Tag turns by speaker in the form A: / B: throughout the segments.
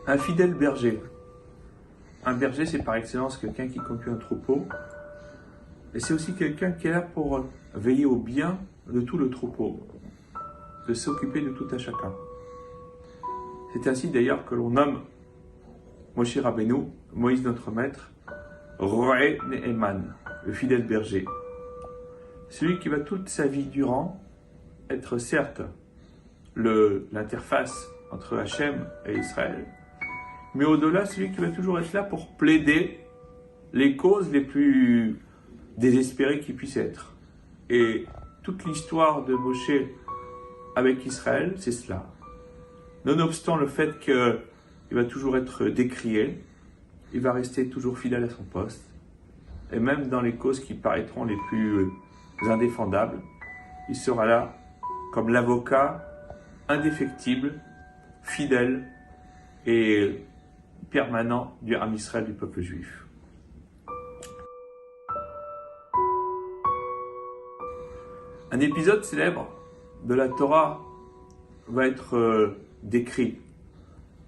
A: Un fidèle berger. Un berger, c'est par excellence quelqu'un qui conduit un troupeau. Et c'est aussi quelqu'un qui est là pour veiller au bien de tout le troupeau, de s'occuper de tout à chacun. C'est ainsi d'ailleurs que l'on nomme Moshe Rabbeinu, Moïse notre maître, Roé Ne'eman, le fidèle berger. Celui qui va toute sa vie durant être certes l'interface entre Hachem et Israël, mais au-delà, celui qui va toujours être là pour plaider les causes les plus désespérées qui puissent être. Et toute l'histoire de Moshe avec Israël, c'est cela. Nonobstant le fait qu'il va toujours être décrié, il va rester toujours fidèle à son poste. Et même dans les causes qui paraîtront les plus indéfendables, il sera là comme l'avocat indéfectible, fidèle et permanent du Ham Israël, du peuple juif. Un épisode célèbre de la Torah va être décrit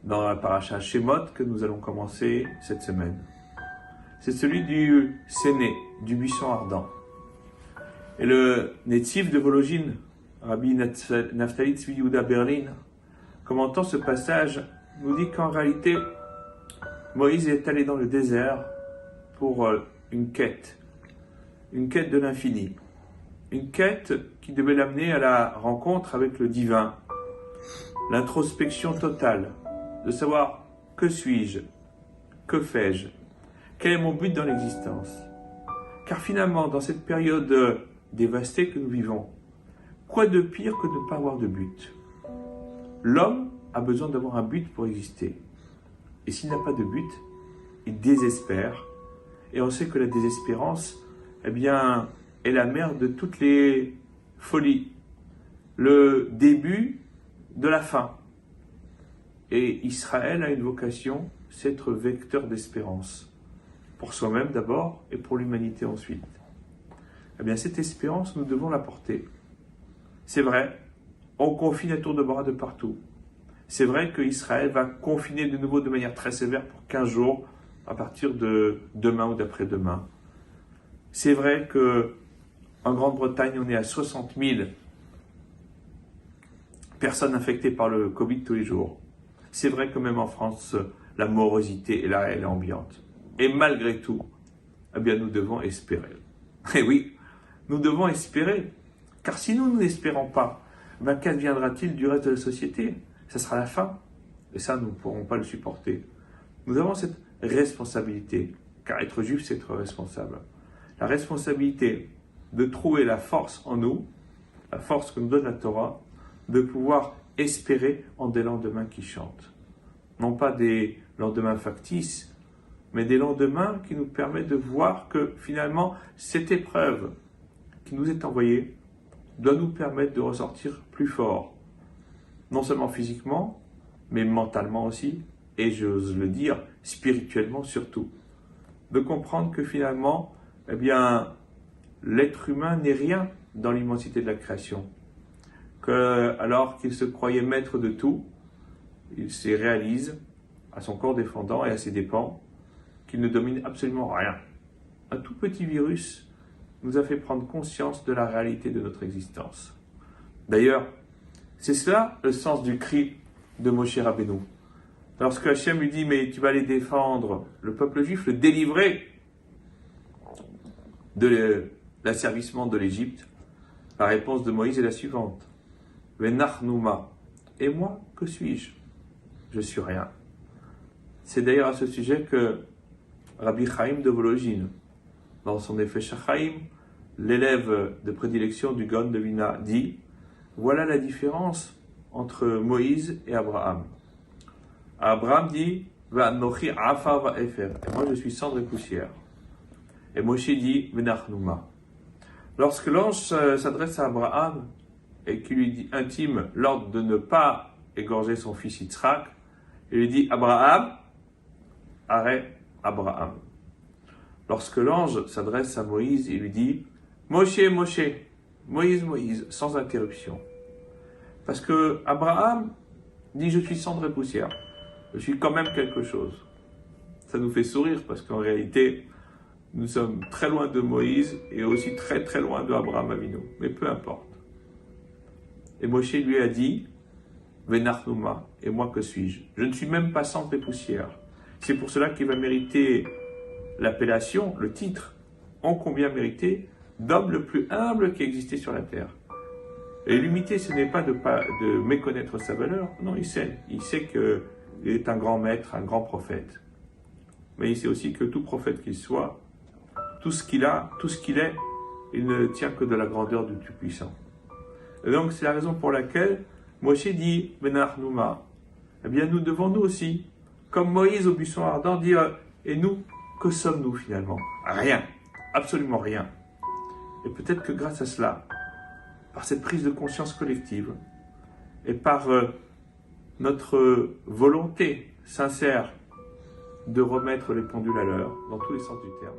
A: dans la paracha Shemot que nous allons commencer cette semaine. C'est celui du Séné, du buisson ardent. Et le Netziv de Volojine, Rabbi Naftali Tzvi Yehuda Berlin, commentant ce passage, nous dit qu'en réalité, Moïse est allé dans le désert pour une quête de l'infini, une quête qui devait l'amener à la rencontre avec le divin, l'introspection totale, de savoir que suis-je, que fais-je, quel est mon but dans l'existence. Car finalement, dans cette période dévastée que nous vivons, quoi de pire que de ne pas avoir de but? L'homme a besoin d'avoir un but pour exister. Et s'il n'a pas de but, il désespère. Et on sait que la désespérance, eh bien, est la mère de toutes les folies. Le début de la fin. Et Israël a une vocation, c'est être vecteur d'espérance. Pour soi-même d'abord et pour l'humanité ensuite. Eh bien, cette espérance, nous devons la porter. C'est vrai, on confine à tour de bras de partout. C'est vrai qu'Israël va confiner de nouveau de manière très sévère pour 15 jours à partir de demain ou d'après-demain. C'est vrai qu'en Grande-Bretagne, on est à 60 000 personnes infectées par le Covid tous les jours. C'est vrai que même en France, la morosité est là, elle est ambiante. Et malgré tout, eh bien, nous devons espérer. Et oui, nous devons espérer. Car si nous n'espérons pas, ben, qu'adviendra-t-il du reste de la société? Ça sera la fin. Et ça, nous ne pourrons pas le supporter. Nous avons cette responsabilité. Car être juif, c'est être responsable. La responsabilité de trouver la force en nous, la force que nous donne la Torah, de pouvoir espérer en des lendemains qui chantent. Non pas des lendemains factices, mais des lendemains qui nous permettent de voir que finalement, cette épreuve qui nous est envoyée doit nous permettre de ressortir plus fort. Non seulement physiquement, mais mentalement aussi, et j'ose le dire, spirituellement surtout. De comprendre que finalement, eh bien, l'être humain n'est rien dans l'immensité de la création. Que, alors qu'il se croyait maître de tout, il se réalise, à son corps défendant et à ses dépens, qu'il ne domine absolument rien. Un tout petit virus nous a fait prendre conscience de la réalité de notre existence. D'ailleurs, c'est cela le sens du cri de Moshe Rabbeinu. Lorsque Hachem lui dit « Mais tu vas aller défendre le peuple juif, le délivrer de l'asservissement de l'Égypte », la réponse de Moïse est la suivante. « Venachnouma » et moi, que suis-je? Je suis rien. C'est d'ailleurs à ce sujet que Rabbi Chaim de Volojine, dans son effet Chachaim, l'élève de prédilection du Gaon de Vilna, dit « Voilà la différence entre Moïse et Abraham. » Abraham dit « Va'anochi afar va'efer » et moi je suis cendre et poussière. Et Moshe dit « Venachnouma » Lorsque l'ange s'adresse à Abraham et qui lui intime l'ordre de ne pas égorger son fils Yitzhak, il lui dit « Abraham » arrête Abraham. Lorsque l'ange s'adresse à Moïse, il lui dit « Moshe, Moshe » Moïse, Moïse, sans interruption. Parce que Abraham dit « Je suis cendre et poussière ». Je suis quand même quelque chose. Ça nous fait sourire parce qu'en réalité, nous sommes très loin de Moïse et aussi très très loin de Abraham Avinu. Mais peu importe. Et Moshe lui a dit, Venachnouma, et moi que suis-je? Je ne suis même pas cendre et poussière. C'est pour cela qu'il va mériter l'appellation, le titre, en combien mérité, d'homme le plus humble qui existait sur la terre. Et l'humilité, ce n'est pas de méconnaître sa valeur. Non, il sait qu'il est un grand maître, un grand prophète. Mais il sait aussi que tout prophète qu'il soit, tout ce qu'il a, tout ce qu'il est, il ne tient que de la grandeur du Tout-Puissant. Et donc, c'est la raison pour laquelle Moshe dit, Benachnouma, eh bien, nous devons nous aussi, comme Moïse au buisson ardent, dire, et nous, que sommes-nous finalement? Rien, absolument rien. Et peut-être que grâce à cela, par cette prise de conscience collective, et par notre volonté sincère de remettre les pendules à l'heure, dans tous les sens du terme,